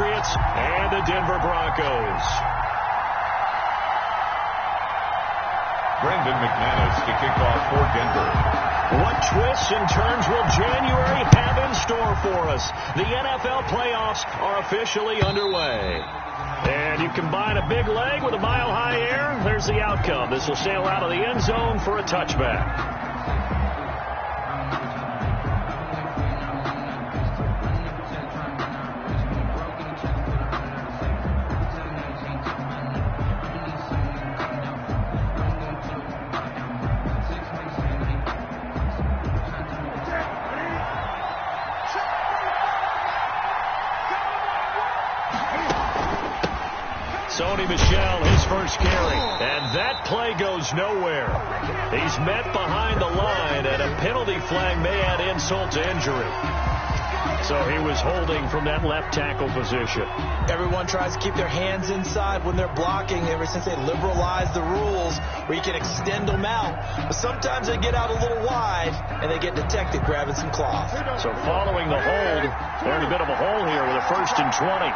Patriots and the Denver Broncos. Brendan McManus to kick off for Denver. What twists and turns will January have in store for us? The NFL playoffs are officially underway. And you combine a big leg with a mile-high air, there's the outcome. This will sail out of the end zone for a touchback. Michel, his first carry, and that play goes nowhere. He's met behind the line, and a penalty flag may add insult to injury. So he was holding from that left tackle position. Everyone tries to keep their hands inside when they're blocking ever since they liberalized the rules where you can extend them out. But sometimes they get out a little wide, and they get detected grabbing some cloth. So following the hold, they're in a bit of a hole here with a 1st and 20.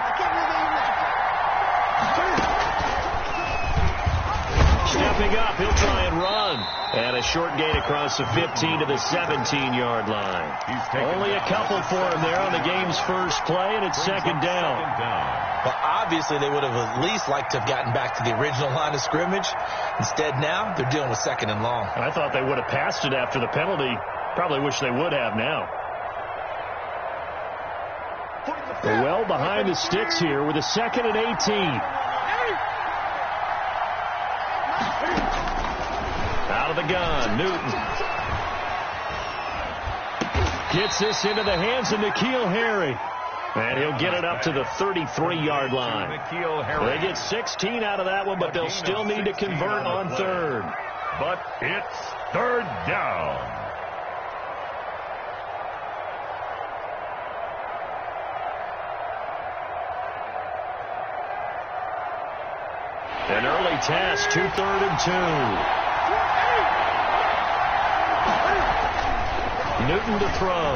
Stepping up, he'll try and run. And a short gain across the 15 to the 17-yard line. Only a couple for him there on the game's first play, and it's second down. Well, obviously they would have at least liked to have gotten back to the original line of scrimmage. Instead now, they're dealing with 2nd and long. I thought they would have passed it after the penalty. Probably wish they would have now. They're well behind the sticks here with a 2nd and 18. Out of the gun, Newton. Gets this into the hands of N'Keal Harry. And he'll get it up to the 33-yard line. They get 16 out of that one, but they'll still need to convert on 3rd. But it's 3rd down. An early test to 3rd and 2. Newton to throw.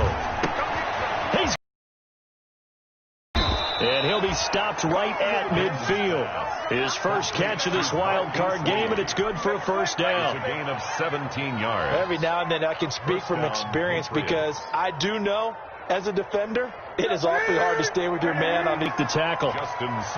And he'll be stopped right at midfield. His first catch of this wild card game, and it's good for a 1st down. A gain of 17 yards. Every now and then I can speak from experience because I do know, as a defender, it is awfully hard to stay with your man on the tackle.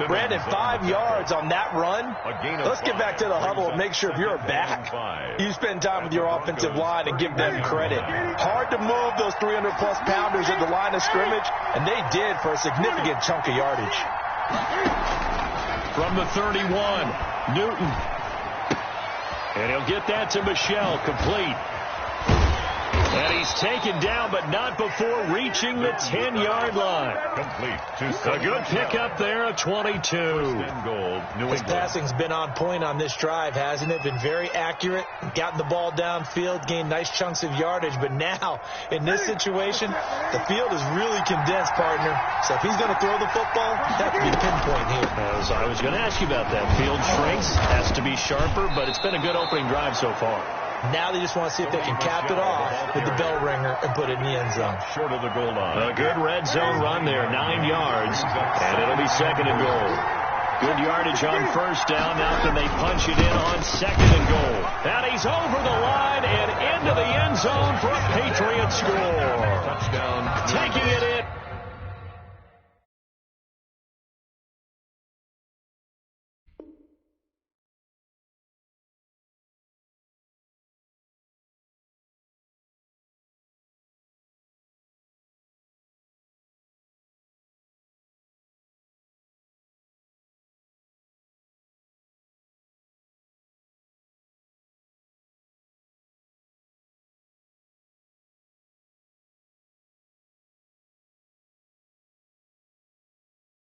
Brandon, 5 yards on that run. Let's get back to the huddle and make sure if you're a back, you spend time with your offensive line and give them credit. Hard to move those 300-plus pounders at the line of scrimmage, and they did for a significant chunk of yardage. From the 31, Newton. And he'll get that to Michel, complete. And he's taken down, but not before reaching the 10-yard line. Complete. A good pickup there, a 22. His passing's been on point on this drive, hasn't it? Been very accurate, gotten the ball downfield, gained nice chunks of yardage. But now, in this situation, the field is really condensed, partner. So if he's going to throw the football, that could be pinpoint here. I was going to ask you about that. Field shrinks, has to be sharper, but it's been a good opening drive so far. Now they just want to see if they can cap it off with the bell ringer and put it in the end zone. Short of the goal line. A good red zone run there, 9 yards, and it'll be 2nd and goal. Good yardage on 1st down. Now can they punch it in on 2nd and goal? And he's over the line and into the end zone for a Patriot score. Touchdown. Taking it in.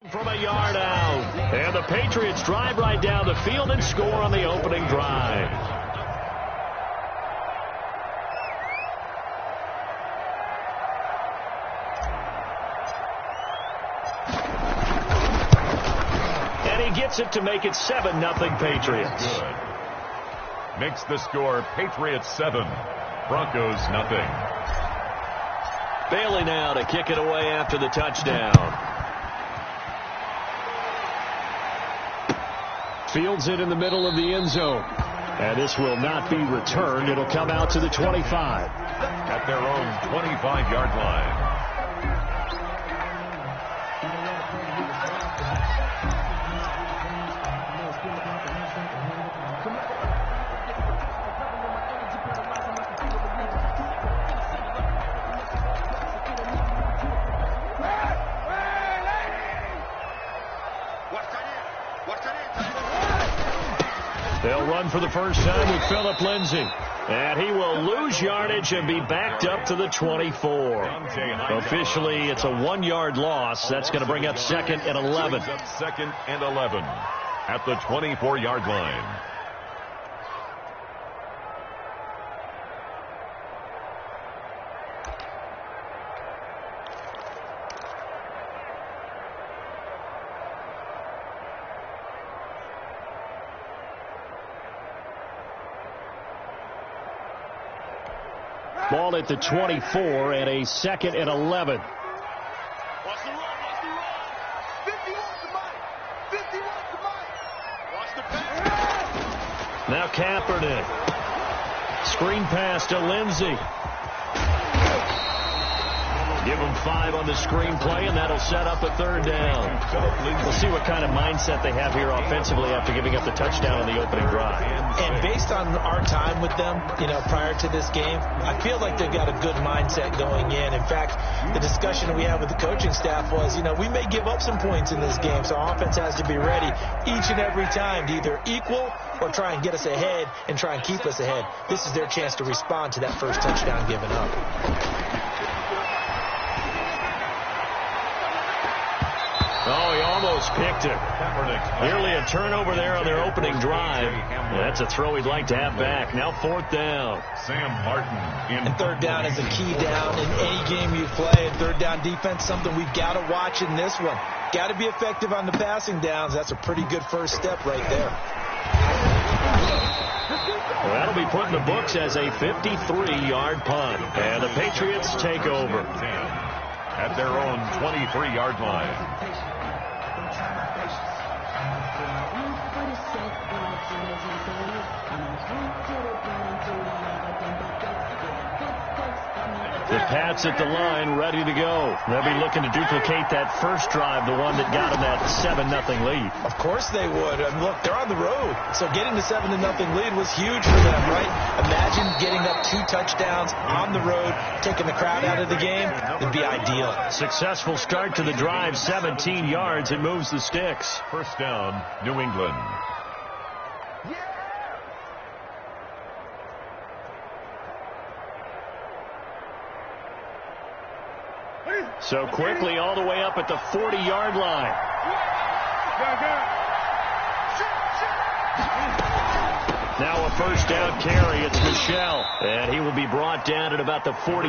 From a yard out. And the Patriots drive right down the field and score on the opening drive. And he gets it to make it 7-0 Patriots. Good. Makes the score Patriots 7, Broncos nothing. Bailey now to kick it away after the touchdown. Fields it in the middle of the end zone. And this will not be returned. It'll come out to the 25. At their own 25-yard line. They'll run for the first time with Phillip Lindsay. And he will lose yardage and be backed up to the 24. Officially, it's a 1-yard loss. That's going to bring up 2nd and 11. Second and 11 at the 24-yard line. Ball at the 24 and a 2nd and 11. Watch the run, watch the run. 50 wants the mic. 50 wants the mic. Watch the pass. Now Kaepernick. Screen pass to Lindsay. Give them 5 on the screen play, and that'll set up a 3rd down. We'll see what kind of mindset they have here offensively after giving up the touchdown on the opening drive. And based on our time with them, prior to this game, I feel like they've got a good mindset going in. In fact, the discussion we had with the coaching staff was, we may give up some points in this game, so our offense has to be ready each and every time to either equal or try and get us ahead and try and keep us ahead. This is their chance to respond to that first touchdown given up. Oh, he almost picked it. Nearly a turnover there on their opening drive. That's a throw he'd like to have back. Now 4th down. Sam Martin. And 3rd down is a key down in any game you play. And 3rd down defense, something we've got to watch in this one. Got to be effective on the passing downs. That's a pretty good first step right there. Well, that'll be put in the books as a 53-yard punt. And the Patriots take over. At their own 23-yard line. The Pats at the line, ready to go. They'll be looking to duplicate that first drive, the one that got them that 7-0 lead. Of course they would. And look, they're on the road. So getting the 7-0 lead was huge for them, right? Imagine getting up 2 touchdowns on the road, taking the crowd out of the game. It'd be ideal. Successful start to the drive, 17 yards. It moves the sticks. First down, New England. So quickly all the way up at the 40-yard line. Now a first down carry. It's Michel. And he will be brought down at about the 43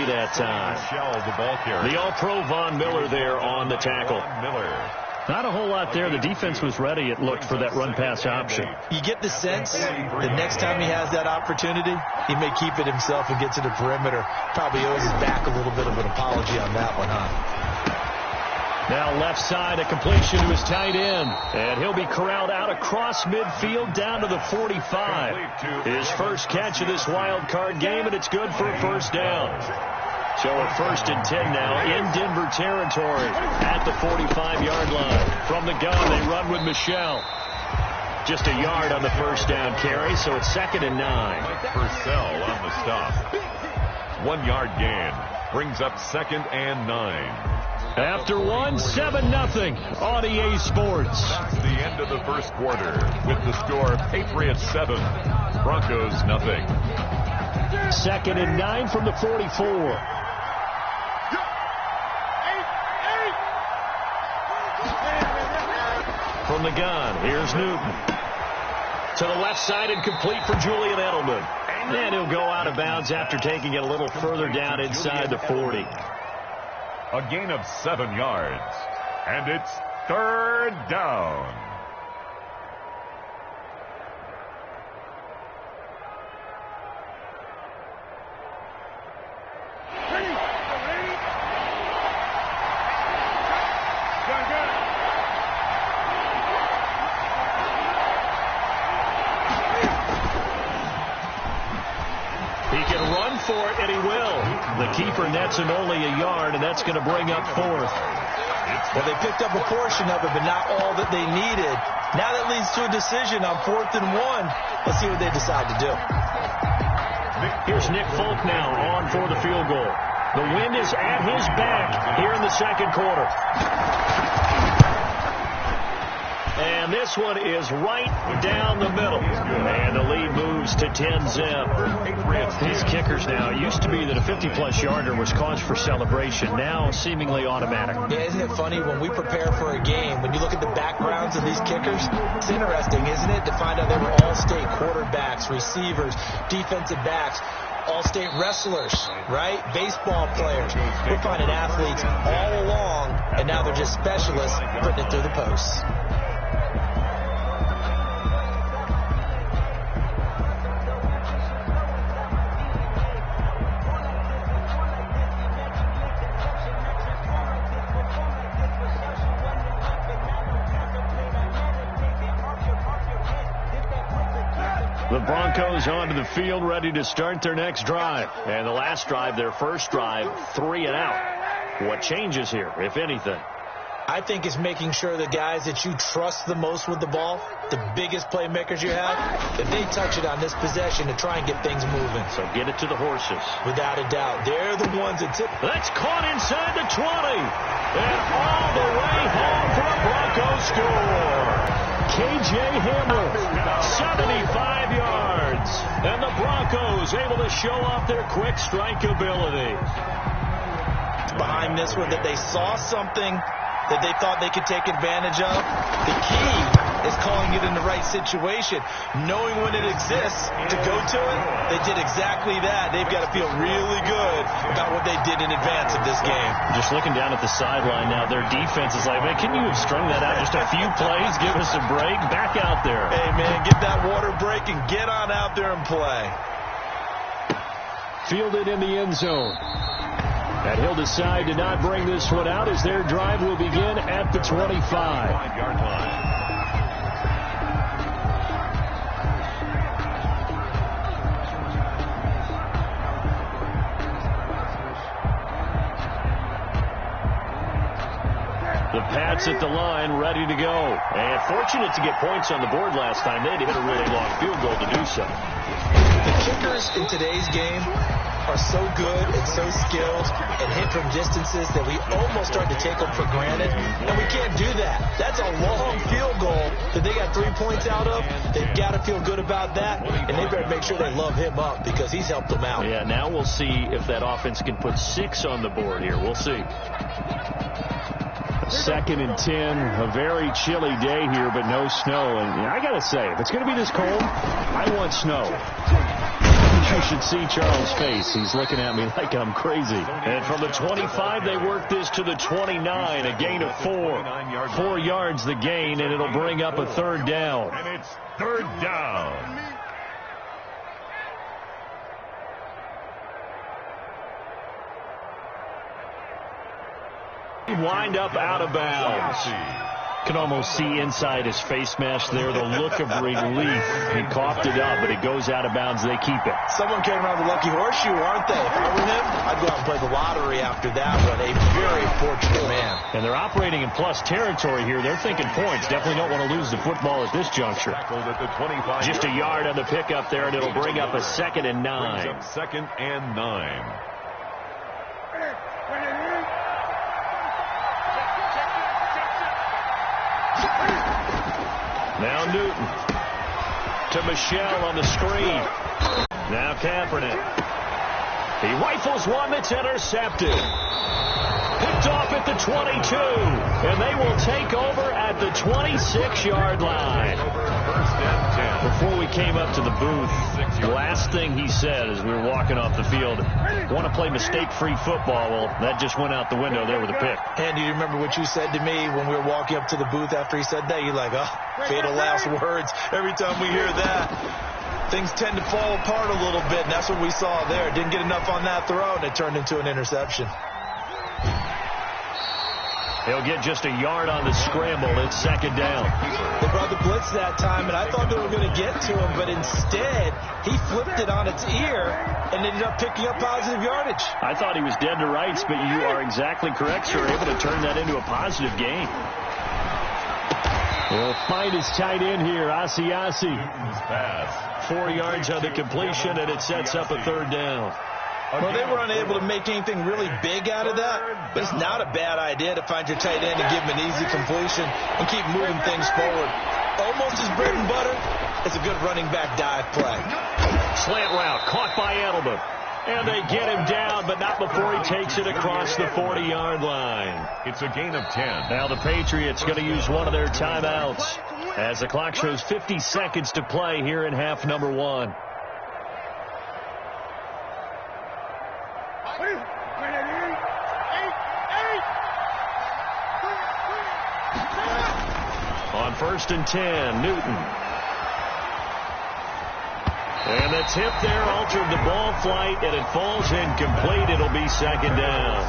that time. Michel, the ball carrier. The All-Pro Von Miller there on the tackle. Miller. Not a whole lot there. The defense was ready, it looked, for that run-pass option. You get the sense the next time he has that opportunity, he may keep it himself and get to the perimeter. Probably owes his back a little bit of an apology on that one, huh? Now left side, a completion to his tight end. And he'll be corralled out across midfield down to the 45. His first catch of this wild card game, and it's good for a first down. So at 1st and 10 now in Denver territory at the 45-yard line. From the gun, they run with Michel. Just a yard on the first down carry, so it's 2nd and 9. Purcell on the stop. 1-yard gain. Brings up 2nd and 9. After 1, 7-0 on EA Sports. That's the end of the first quarter with the score Patriots 7, Broncos 0. 2nd and 9 from the 44. From the gun, here's Newton. To the left side and complete for Julian Edelman. And he'll go out of bounds after taking it a little further down inside the 40. A gain of 7 yards. And it's 3rd down. for it, and he will. The keeper nets him only a yard, and that's going to bring up fourth. Well, they picked up a portion of it, but not all that they needed. Now that leads to a decision on 4th and 1. Let's see what they decide to do. Here's Nick Folk now on for the field goal. The wind is at his back here in the second quarter. And this one is right down the middle. And the lead moves to 10-zip. These kickers now, it used to be that a 50-plus yarder was cause for celebration. Now seemingly automatic. Yeah, isn't it funny when we prepare for a game, when you look at the backgrounds of these kickers, it's interesting, isn't it, to find out they were all-state quarterbacks, receivers, defensive backs, all-state wrestlers, right? Baseball players. We're finding athletes all along, and now they're just specialists putting it through the posts. The Broncos onto the field, ready to start their next drive. And the last drive, their first drive, 3 and out. What changes here, if anything? I think it's making sure the guys that you trust the most with the ball, the biggest playmakers you have, that they touch it on this possession to try and get things moving. So get it to the horses. Without a doubt. They're the ones that tip. That's caught inside the 20. And all the way home for a Broncos score. K.J. Hamler, 75 yards. And the Broncos able to show off their quick strike ability. Behind this one, that they saw something that they thought they could take advantage of. The key is calling it in the right situation. Knowing when it exists to go to it, they did exactly that. They've got to feel really good about what they did in advance of this game. Just looking down at the sideline now, their defense is like, man, can you have strung that out just a few plays? Give us a break. Back out there. Hey, man, get that water break and get on out there and play. Fielded in the end zone. And he'll decide to not bring this one out as their drive will begin at the 25-yard line. The Pats at the line, ready to go. And fortunate to get points on the board last time. They had to hit a really long field goal to do so. The kickers in today's game are so good and so skilled and hit from distances that we almost start to take them for granted, and we can't do that. That's a long field goal that they got 3 points out of. They've got to feel good about that, and they better make sure they love him up because he's helped them out. Yeah, now we'll see if that offense can put 6 on the board here. We'll see. 2nd and 10, a very chilly day here, but no snow. And I got to say, if it's going to be this cold, I want snow. You should see Charles' face. He's looking at me like I'm crazy. And from the 25, they work this to the 29, a gain of 4. 4 yards the gain, and it'll bring up a 3rd down. And it's 3rd down. Wind up out of bounds. Can almost see inside his face mask there the look of relief. He coughed it up, but it goes out of bounds. They keep it. Someone came around the lucky horseshoe, aren't they? If I were him, I'd go out and play the lottery after that one. A very fortunate man. And they're operating in plus territory here. They're thinking points. Definitely don't want to lose the football at this juncture. Just a yard on the pickup there, and it'll bring up a 2nd and 9. 2nd and 9. Now Newton to Michelle on the screen. Now Kaepernick. He rifles one that's intercepted. Picked off at the 22. And they will take over at the 26-yard line. Before we came up to the booth, the last thing he said as we were walking off the field, want to play mistake-free football. Well, that just went out the window there with a pick. And do you remember what you said to me when we were walking up to the booth after he said that? You're like, oh, fatal last words. Every time we hear that, things tend to fall apart a little bit, and that's what we saw there. Didn't get enough on that throw, and it turned into an interception. He'll get just a yard on the scramble. It's second down. They brought the blitz that time, and I thought they were going to get to him, but instead he flipped it on its ear and ended up picking up positive yardage. I thought he was dead to rights, but you are exactly correct, sir. Able to turn that into a positive gain. He'll find his tight end here, Asiasi. 4 yards on the completion, and it sets up a third down. Well, they were unable to make anything really big out of that, but it's not a bad idea to find your tight end and give him an easy completion and keep moving things forward. Almost as bread and butter as a good running back dive play. Slant route caught by Edelman. And they get him down, but not before he takes it across the 40-yard line. It's a gain of 10. Now the Patriots going to use one of their timeouts as the clock shows 50 seconds to play here in half number 1. On 1st and 10, Newton. And the tip there altered the ball flight, and it falls incomplete. It'll be second down.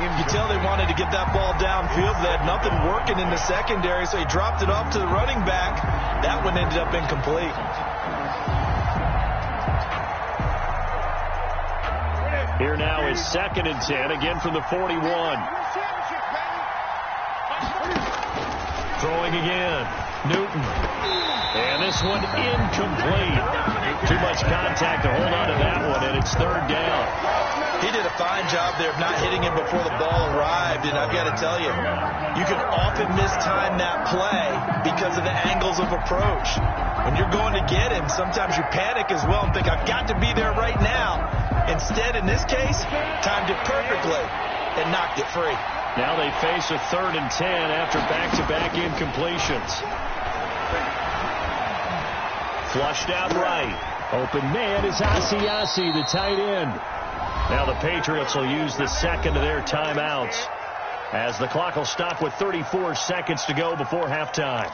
You can tell they wanted to get that ball downfield. They had nothing working in the secondary, so he dropped it off to the running back. That one ended up incomplete. Here now is 2nd and 10, again from the 41. Throwing again, Newton. And this one incomplete. Too much contact to hold on to that one, and it's third down. He did a fine job there of not hitting him before the ball arrived, and I've got to tell you, you can often mistime that play because of the angles of approach. When you're going to get him, sometimes you panic as well and think, I've got to be there right now. Instead, in this case, timed it perfectly and knocked it free. Now they face a 3rd and 10 after back-to-back incompletions. Flushed out right. Open man is Asiasi, the tight end. Now the Patriots will use the second of their timeouts as the clock will stop with 34 seconds to go before halftime.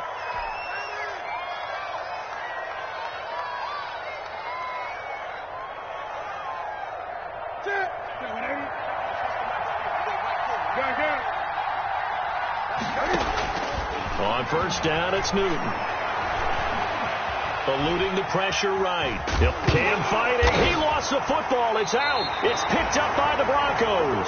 On 1st down, it's Newton. Eluding the pressure right. Cam fighting. He lost the football. It's out. It's picked up by the Broncos.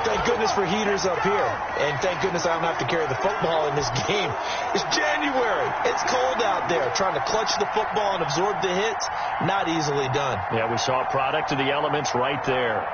Thank goodness for heaters up here. And thank goodness I don't have to carry the football in this game. It's January. It's cold out there. Trying to clutch the football and absorb the hits, not easily done. Yeah, we saw a product of the elements right there.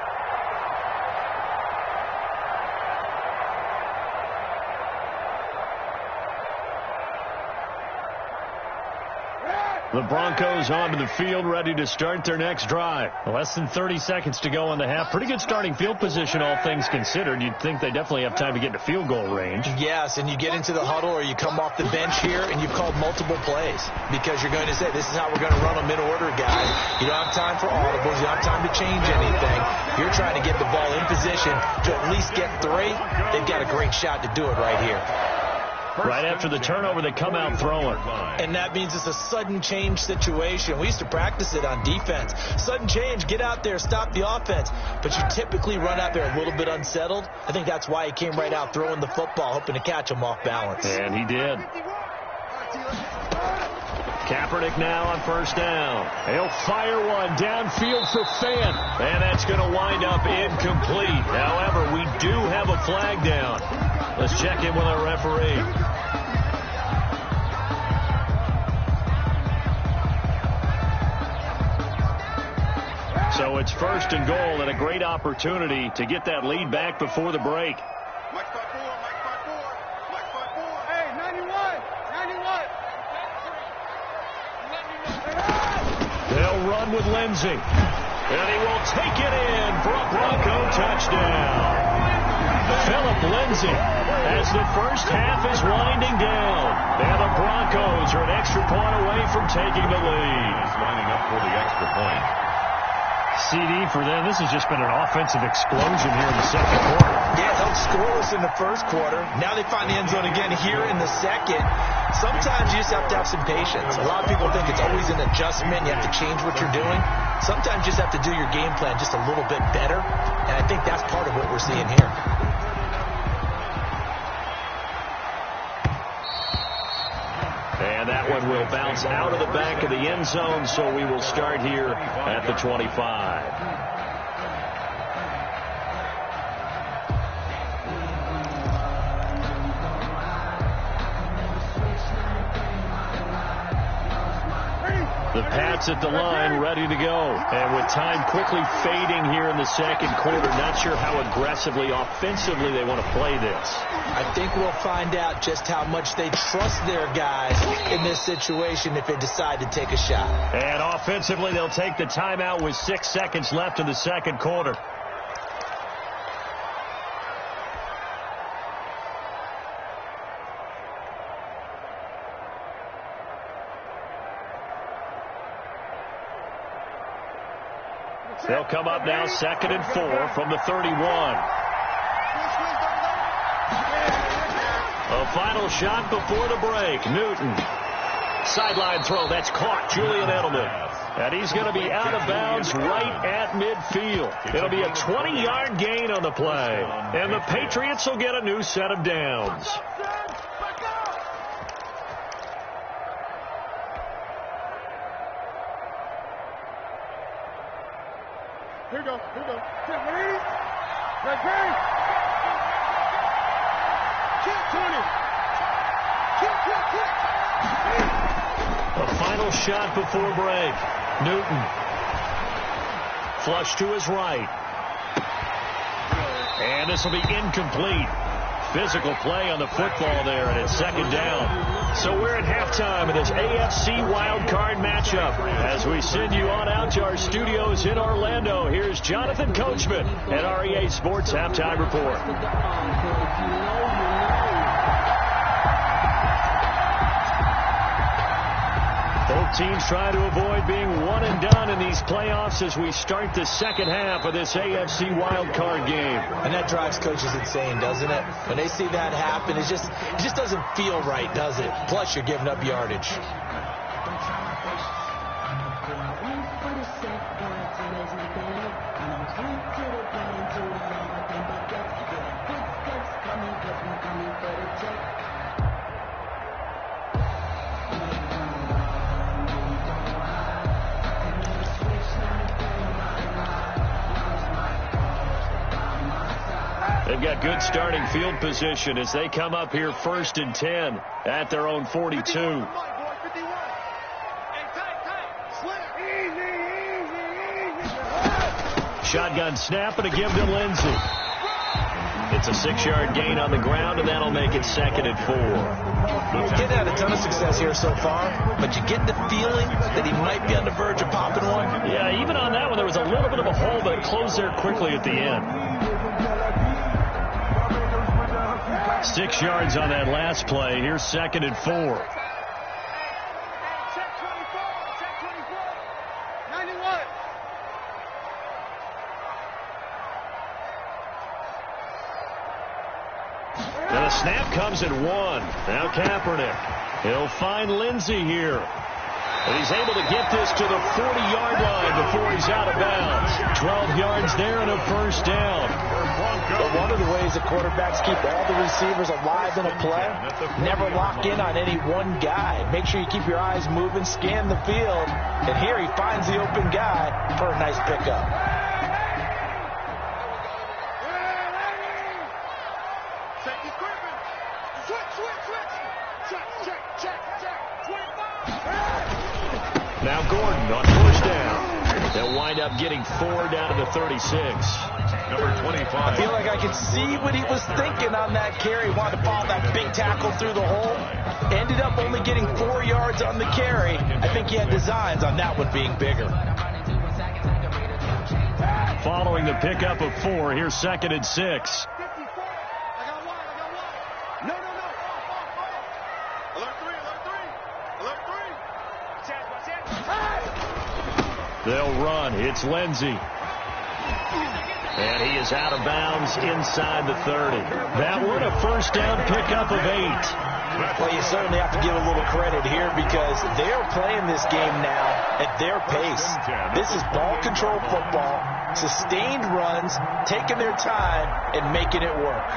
The Broncos onto the field, ready to start their next drive. Less than 30 seconds to go in the half. Pretty good starting field position, all things considered. You'd think they definitely have time to get into field goal range. Yes, and you get into the huddle or you come off the bench here and you've called multiple plays because you're going to say, this is how we're going to run them in order, guys. You don't have time for audibles. You don't have time to change anything. You're trying to get the ball in position to at least get 3. They've got a great shot to do it right here. Right after the turnover, they come out throwing. And that means it's a sudden change situation. We used to practice it on defense. Sudden change, get out there, stop the offense. But you typically run out there a little bit unsettled. I think that's why he came right out throwing the football, hoping to catch him off balance. And he did. Kaepernick now on 1st down. He'll fire one downfield for Fant. And that's going to wind up incomplete. However, we do have a flag down. Let's check in with our referee. So it's 1st and goal and a great opportunity to get that lead back before the break. Hey, 91. They'll run with Lindsey. And he will take it in for a Bronco touchdown. Philip Lindsey as the first half is winding down. And the Broncos are an extra point away from taking the lead. He's lining up for the extra point. CD for them. This has just been an offensive explosion here in the second quarter. Yeah, held scoreless in the first quarter. Now they find the end zone again here in the second. Sometimes you just have to have some patience. A lot of people think it's always an adjustment. You have to change what you're doing. Sometimes you just have to do your game plan just a little bit better. And I think that's part of what we're seeing here. And that one will bounce out of the back of the end zone, so we will start here at the 25. The Pats at the line, ready to go. And with time quickly fading here in the second quarter, not sure how aggressively, offensively they want to play this. I think we'll find out just how much they trust their guys in this situation if they decide to take a shot. And offensively, they'll take the timeout with 6 seconds left in the second quarter. They'll come up now, 2nd and 4 from the 31. A final shot before the break. Newton. Sideline throw. That's caught. Julian Edelman. And he's going to be out of bounds right at midfield. It'll be a 20-yard gain on the play. And the Patriots will get a new set of downs. Here we go. Here we go. Right here. A final shot before break. Newton. Flush to his right. And this will be incomplete. Physical play on the football there, and it's 2nd down. So we're at halftime in this AFC wildcard matchup. As we send you on out to our studios in Orlando, here's Jonathan Coachman at REA Sports Halftime Report. Both teams trying to avoid being one and done in these playoffs as we start the second half of this AFC wildcard game. And that drives coaches insane, doesn't it? When they see that happen, it just doesn't feel right, does it? Plus, you're giving up yardage. They've got good starting field position as they come up here 1st and 10 at their own 42. Shotgun snap and a give to Lindsey. It's a 6-yard gain on the ground, and that'll make it 2nd and 4. Kid had a ton of success here so far, but you get the feeling that he might be on the verge of popping one. Yeah, even on that one, there was a little bit of a hole, but it closed there quickly at the end. 6 yards on that last play. Here's 2nd and 4. And the snap comes at 1. Now Kaepernick. He'll find Lindsey here. And he's able to get this to the 40-yard line before he's out of bounds. 12 yards there and a 1st down. But one of the ways the quarterbacks keep all the receivers alive in a play, never lock in on any one guy. Make sure you keep your eyes moving, scan the field. And here he finds the open guy for a nice pickup. Now Gordon on 1st down. They'll wind up getting 4 down to the 36. Number 25. I feel like I could see what he was thinking on that carry. Wanted to follow that big tackle through the hole. Ended up only getting 4 yards on the carry. I think he had designs on that one being bigger. Following the pickup of 4, here's 2nd and 6. They'll run. It's Lindsey. And he is out of bounds inside the 30. That one a 1st down pickup of 8. Well, you certainly have to give a little credit here because they're playing this game now at their pace. This is ball control football, sustained runs, taking their time and making it work.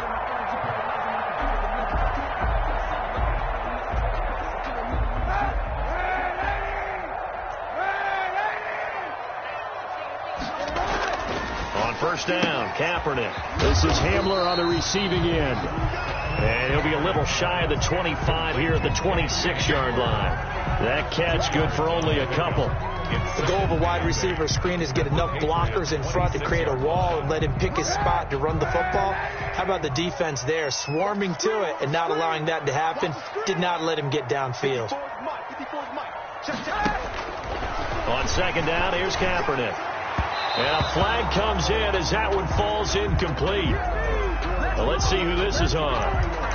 First down, Kaepernick. This is Hamler on the receiving end. And he'll be a little shy of the 25 here at the 26-yard line. That catch good for only a couple. The goal of a wide receiver screen is get enough blockers in front to create a wall and let him pick his spot to run the football. How about the defense there, swarming to it and not allowing that to happen? Did not let him get downfield. On second down, here's Kaepernick. And a flag comes in as that one falls incomplete. Well, let's see who this is on.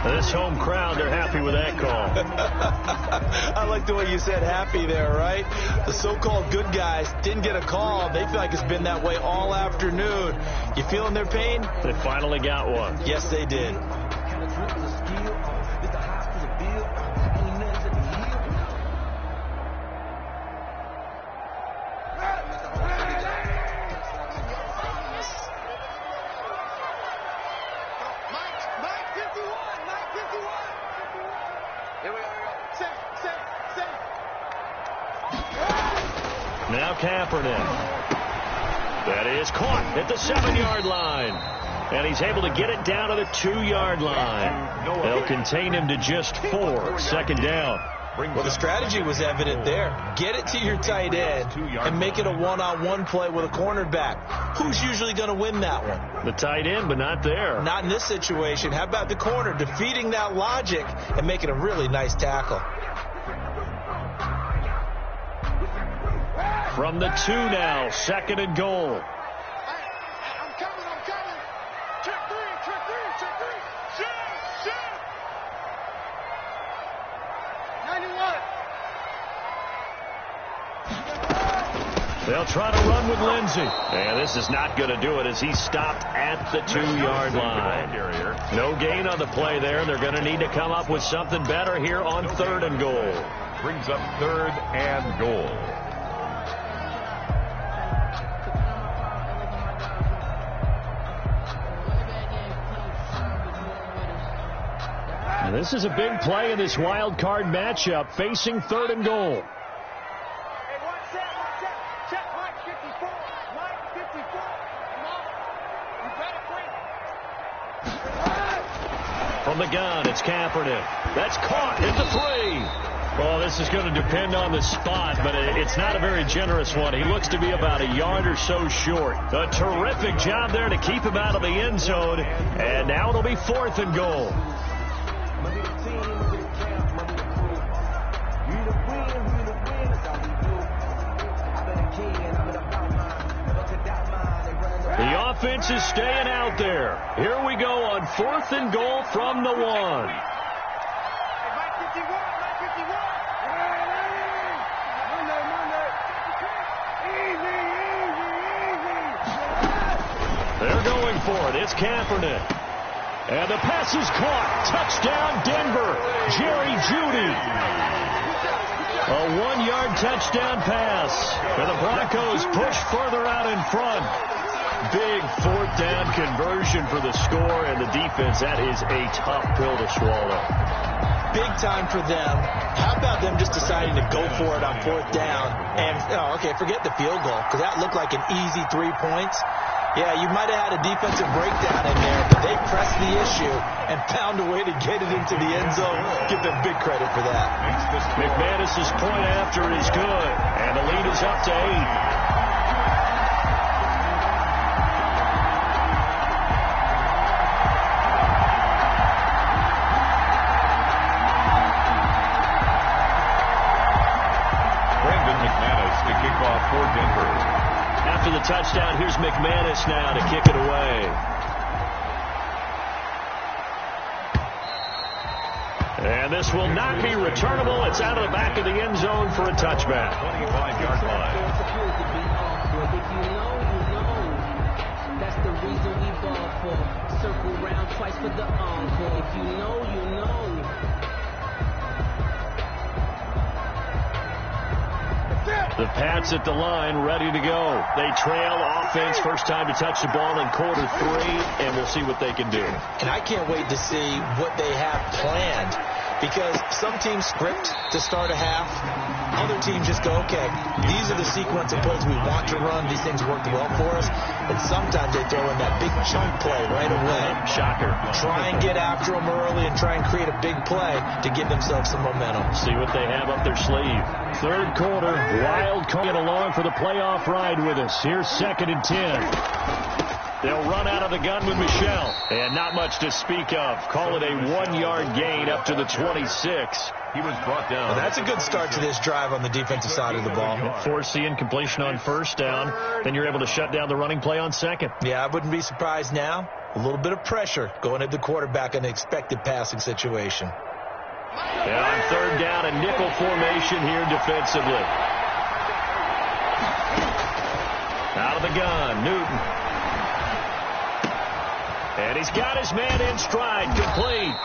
This home crowd, they're happy with that call. I like the way you said happy there, right? The so-called good guys didn't get a call. They feel like it's been that way all afternoon. You feeling their pain? They finally got one. Yes, they did. Now Kaepernick. That is caught at the 7-yard line. And he's able to get it down to the 2-yard line. They'll contain him to just 4. Second down. Well, the strategy was evident there. Get it to your tight end and make it a one-on-one play with a cornerback. Who's usually going to win that one? The tight end, but not there. Not in this situation. How about the corner defeating that logic and making a really nice tackle? From the 2 now, second and goal. I'm coming. Check three. Shoot. 91. They'll try to run with Lindsey. And this is not going to do it as he's stopped at the 2-yard line. No gain on the play there. They're going to need to come up with something better here on third and goal. Brings up third and goal. And this is a big play in this wild card matchup, facing third and goal. Hey, one set. Check Mike 54. Mike 54. Come on. You better bring. From the gun, it's Kaepernick. That's caught at the 3. Well, this is going to depend on the spot, but it's not a very generous one. He looks to be about a yard or so short. A terrific job there to keep him out of the end zone. And now it'll be fourth and goal. The offense is staying out there. Here we go on fourth and goal from the 1. Hey, Mike 51. Easy. They're going for it. It's Kaepernick. And the pass is caught. Touchdown, Denver. Jerry Jeudy. A 1-yard touchdown pass. And the Broncos push further out in front. Big fourth down conversion for the score, and the defense, that is a tough pill to swallow. Big time for them. How about them just deciding to go for it on fourth down? And, forget the field goal, because that looked like an easy 3 points. Yeah, you might have had a defensive breakdown in there, but they pressed the issue and found a way to get it into the end zone. Give them big credit for that. McManus's point after is good, and the lead is up to 8. For Denver. After the touchdown, here's McManus now to kick it away. And this will not be returnable. It's out of the back of the end zone for a touchback. 25-yard line. If you know, that's the reason we ball for. Circle round twice for the encore. If you know, you know. The Pats at the line, ready to go. They trail offense, first time to touch the ball in quarter 3, and we'll see what they can do. And I can't wait to see what they have planned. because some teams script to start a half. Other teams just go, okay, these are the sequence of plays we want to run. These things worked well for us. And sometimes they throw in that big chunk play right away. Shocker. Try and get after them early and try and create a big play to give themselves some momentum. See what they have up their sleeve. Third quarter, Wild coming along for the playoff ride with us. Here's 2nd and 10. They'll run out of the gun with Michel. And not much to speak of. Call it a 1-yard gain up to the 26. He was brought down. Well, that's a good start to this drive on the defensive side of the ball. Force the incompletion on first down. Then you're able to shut down the running play on second. Yeah, I wouldn't be surprised now. A little bit of pressure going at the quarterback in an expected passing situation. And on third down, a nickel formation here defensively. Out of the gun, Newton. And he's got his man in stride, complete.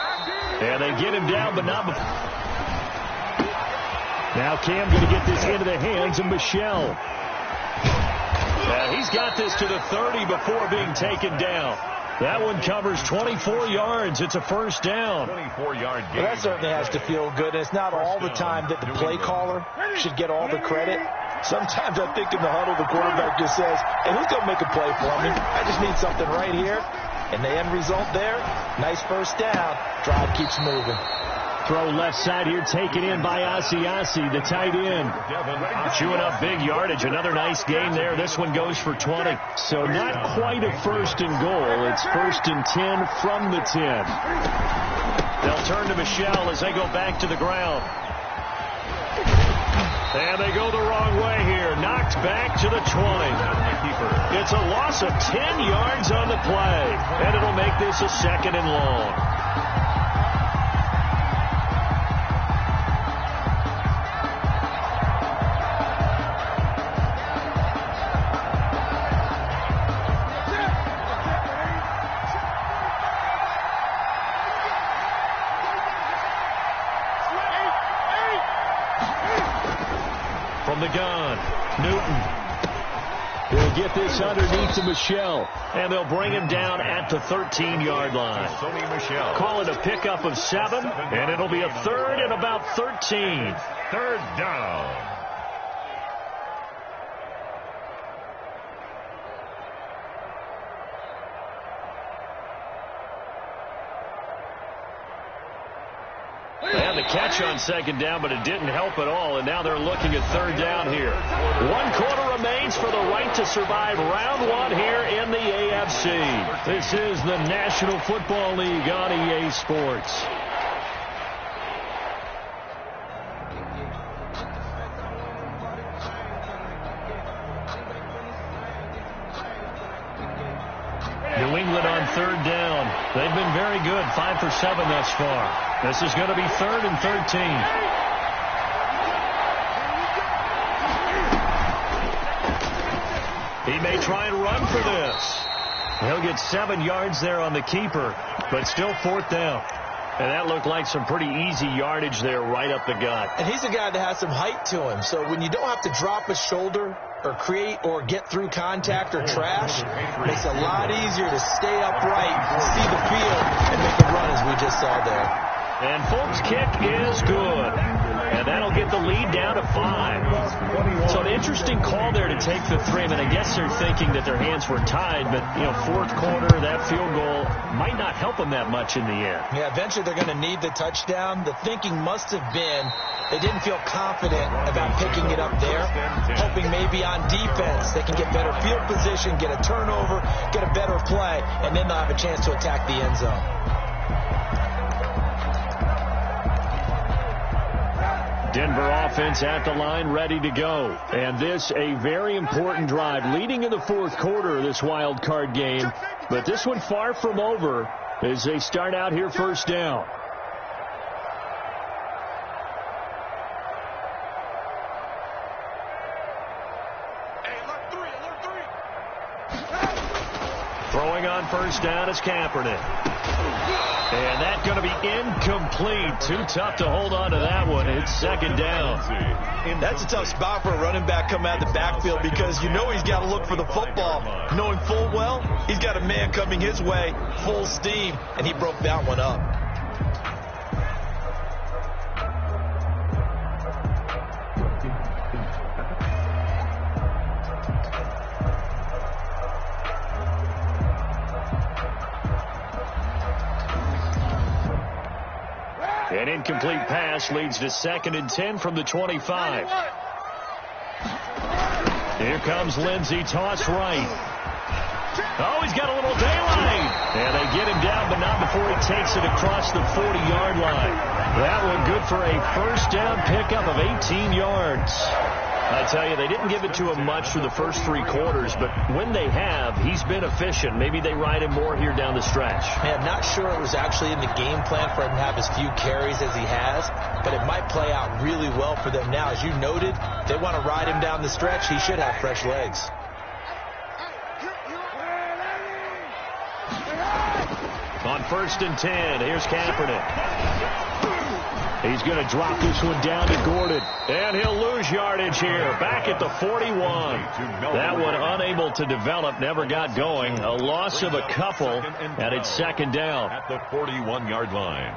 And they get him down, but not before. Now Cam going to get this into the hands of Michel. He's got this to the 30 before being taken down. That one covers 24 yards. It's a first down. 24-yard gain. Well, that certainly has to feel good. It's not all the time that the play caller should get all the credit. Sometimes I think in the huddle the quarterback just says, hey, who's going to make a play for me? I just need something right here. And the end result there, nice first down. Drive keeps moving. Throw left side here, taken in by Asiasi, the tight end. Chewing up big yardage. Another nice gain there. This one goes for 20. So not quite a 1st and goal. It's 1st and 10 from the 10. They'll turn to Michel as they go back to the ground. And they go the wrong way here. Knocked back to the 20. It's a loss of 10 yards on the play. And it'll make this a 2nd and long. From the gun, Newton will get this underneath to Michel, and they'll bring him down at the 13-yard line. Call it a pickup of 7, and it'll be a 3rd and about 13. 3rd down. And the catch on 2nd down, but it didn't help at all, and now they're looking at 3rd down here. 1 quarter remains for the right to survive round 1 here in the AFC. This is the National Football League on EA Sports. New England on 3rd down. They've been very good, 5 for 7 thus far. This is going to be 3rd and 13. He may try and run for this. He'll get 7 yards there on the keeper, but still 4th down. And that looked like some pretty easy yardage there right up the gut. And he's a guy that has some height to him, so when you don't have to drop a shoulder or create or get through contact or trash, it makes it a lot easier to stay upright, see the field, and make a run as we just saw there. And Folk's kick is good. And that'll get the lead down to 5. So an interesting call there to take the 3. I mean, I guess they're thinking that their hands were tied, but, 4th quarter, that field goal might not help them that much in the end. Yeah, eventually they're going to need the touchdown. The thinking must have been they didn't feel confident about picking it up there, hoping maybe on defense they can get better field position, get a turnover, get a better play, and then they'll have a chance to attack the end zone. Denver offense at the line, ready to go. And this a very important drive leading in the 4th quarter of this wild card game. But this one far from over as they start out here 1st down. Throwing on 1st down is Kaepernick. And that's going to be incomplete. Too tough to hold on to that one. It's 2nd down. That's a tough spot for a running back coming out of the backfield because he's got to look for the football, knowing full well he's got a man coming his way, full steam, and he broke that one up. incomplete pass leads to 2nd and 10 from the 25. Here comes Lindsey, toss right. Oh, he's got a little daylight. And they get him down, but not before he takes it across the 40-yard line. That one good for a first down pickup of 18 yards. I tell you, they didn't give it to him much through the first 3 quarters, but when they have, he's been efficient. Maybe they ride him more here down the stretch. Man, I'm not sure it was actually in the game plan for him to have as few carries as he has, but it might play out really well for them now. As you noted, they want to ride him down the stretch. He should have fresh legs. On 1st and 10, here's Kaepernick. He's going to drop this one down to Gordon. And he'll lose yardage here. Back at the 41. That one unable to develop, never got going. A loss of a couple, and it's 2nd down. At the 41-yard line.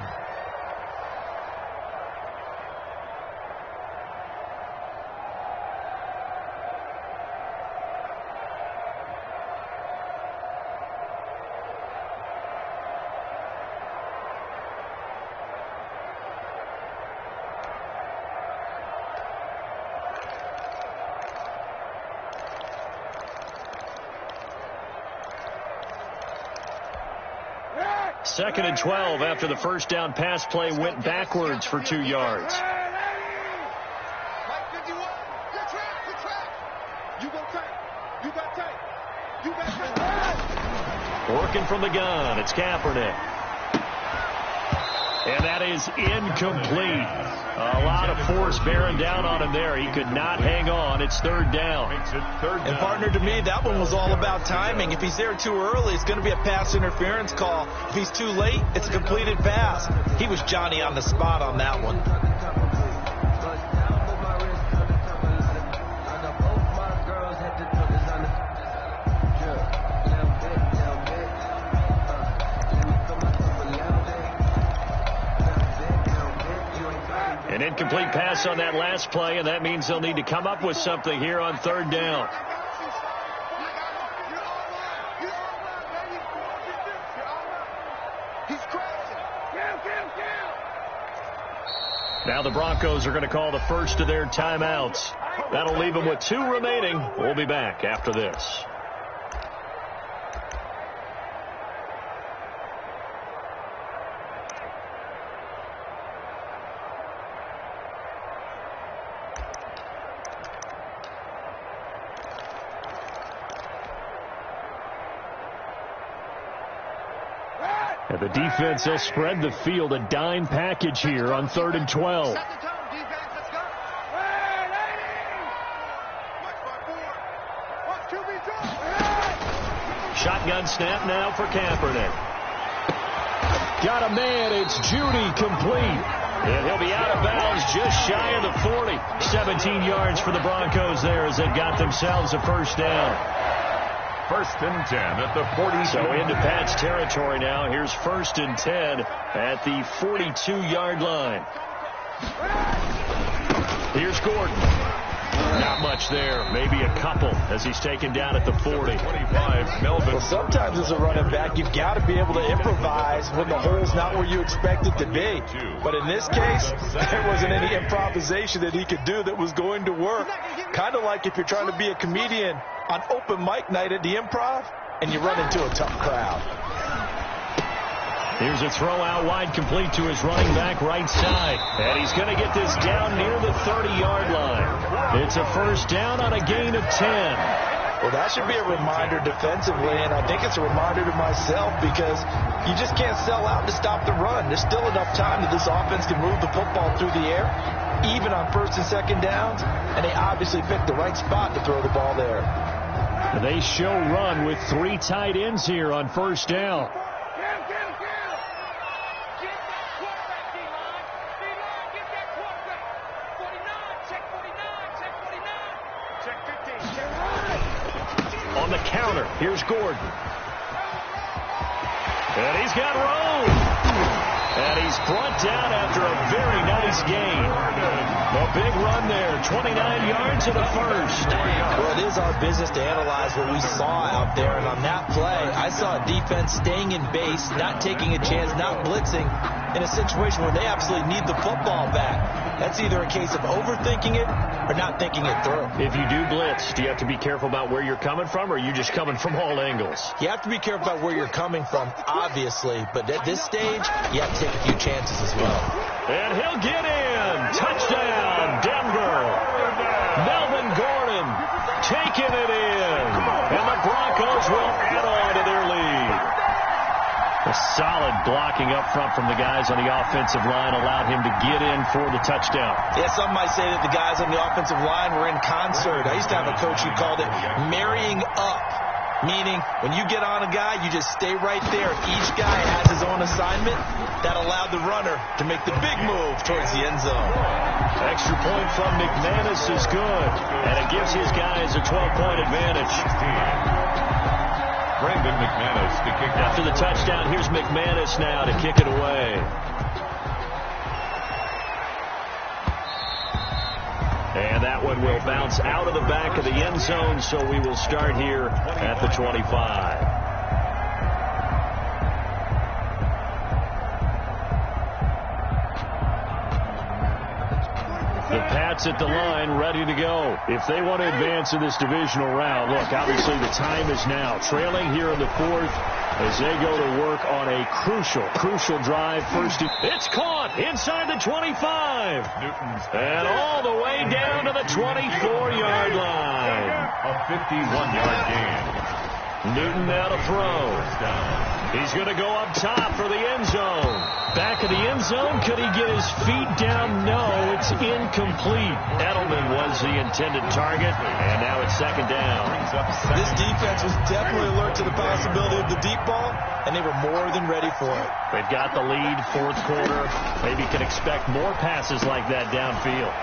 Second and 12 after the first down pass play went backwards for 2 yards. Working from the gun, it's Kaepernick. And that is incomplete. A lot of force bearing down on him there. He could not hang on. It's 3rd down. And, partner, to me, that one was all about timing. If he's there too early, it's going to be a pass interference call. If he's too late, it's a completed pass. He was Johnny on the spot on that one. An incomplete pass on that last play, and that means they'll need to come up with something here on 3rd down. Now the Broncos are going to call the first of their timeouts. That'll leave them with 2 remaining. We'll be back after this. And the defense will spread the field, a dime package here on 3rd and 12. Shotgun snap now for Kaepernick. Got a man, it's Judy, complete. And he'll be out of bounds just shy of the 40. 17 yards for the Broncos there as they got themselves a first down. 1st and 10 at the 40. So into Pat's territory now. Here's 1st and 10 at the 42-yard line. Here's Gordon. Not much there. Maybe a couple as he's taken down at the 40. 25, Melvin. Well, sometimes as a running back, you've got to be able to improvise when the hole's not where you expect it to be. But in this case, there wasn't any improvisation that he could do that was going to work. Kind of like if you're trying to be a comedian on open mic night at the Improv and you run into a tough crowd. Here's a throw out wide, complete to his running back right side. And he's going to get this down near the 30-yard line. It's a first down on a gain of 10. Well, that should be a reminder defensively, and I think it's a reminder to myself because you just can't sell out to stop the run. There's still enough time that this offense can move the football through the air, even on 1st and 2nd downs, and they obviously picked the right spot to throw the ball there. They show run with 3 tight ends here on 1st down. On the counter, here's Gordon. And he's got room. And he's brought down after a very nice gain. The big run there, 29 yards in the first. Well, it is our business to analyze what we saw out there, and on that play, I saw a defense staying in base, not taking a chance, not blitzing, in a situation where they absolutely need the football back. That's either a case of overthinking it or not thinking it through. If you do blitz, do you have to be careful about where you're coming from, or are you just coming from all angles? You have to be careful about where you're coming from, obviously, but at this stage, you have to take a few chances as well. And he'll get in. Touchdown, Denver. Melvin Gordon taking it in. And the Broncos will add on to their lead. A solid blocking up front from the guys on the offensive line allowed him to get in for the touchdown. Yeah, some might say that the guys on the offensive line were in concert. I used to have a coach who called it marrying up, meaning when you get on a guy, you just stay right there. Each guy has his own assignment. That allowed the runner to make the big move towards the end zone. Extra point from McManus is good, and it gives his guys a 12-point advantage. Brandon McManus to kick it. After the touchdown, here's McManus now to kick it away. And that one will bounce out of the back of the end zone, so we will start here at the 25. The Pats at the line, ready to go. If they want to advance in this divisional round, look, obviously the time is now. Trailing here in the fourth as they go to work on a crucial drive. First, it's caught inside the 25. And all the way down to the 24-yard line. A 51-yard gain. Newton now to throw. He's going to go up top for the end zone. Back of the end zone. Could he get his feet down? No, it's incomplete. Edelman was the intended target, and now it's second down. This defense was definitely alert to the possibility of the deep ball, and they were more than ready for it. They've got the lead, fourth quarter. Maybe can expect more passes like that downfield.